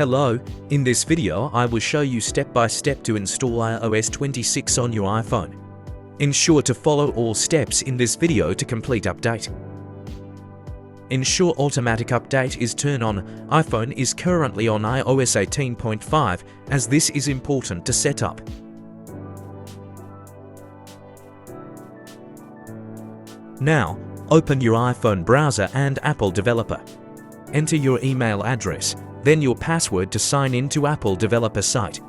Hello, in this video I will show you step by step to install iOS 26 on your iPhone. Ensure to follow all steps in this video to complete update. Ensure automatic update is turned on. iPhone is currently on iOS 18.5 as this is important to set up. Now, open your iPhone browser and Apple Developer. Enter your email address, then your password to sign in to Apple Developer site.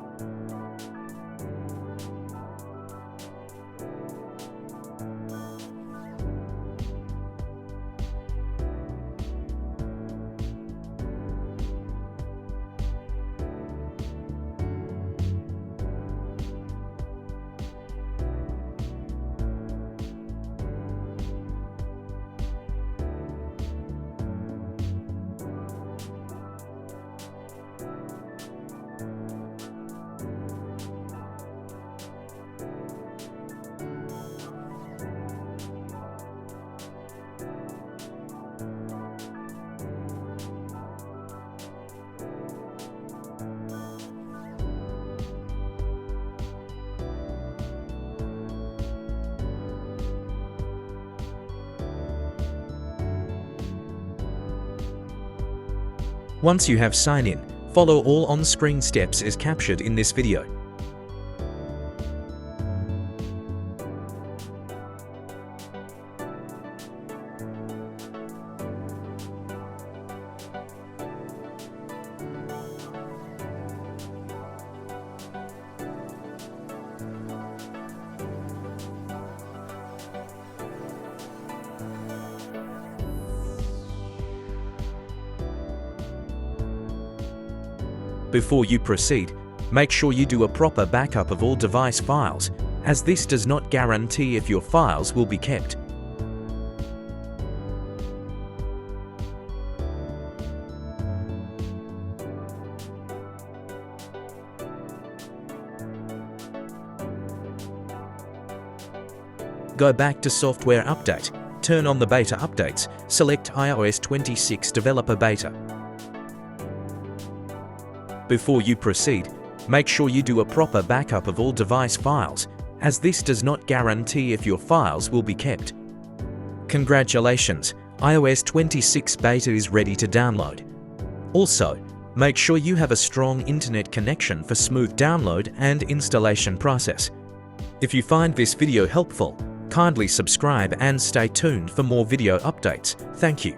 Once you have signed in, follow all on-screen steps as captured in this video. Before you proceed, make sure you do a proper backup of all device files, as this does not guarantee if your files will be kept. Go back to Software Update, turn on the Beta Updates, select iOS 26 Developer Beta. Before you proceed, make sure you do a proper backup of all device files, as this does not guarantee if your files will be kept. Congratulations, iOS 26 Beta is ready to download. Also, make sure you have a strong internet connection for smooth download and installation process. If you find this video helpful, kindly subscribe and stay tuned for more video updates. Thank you.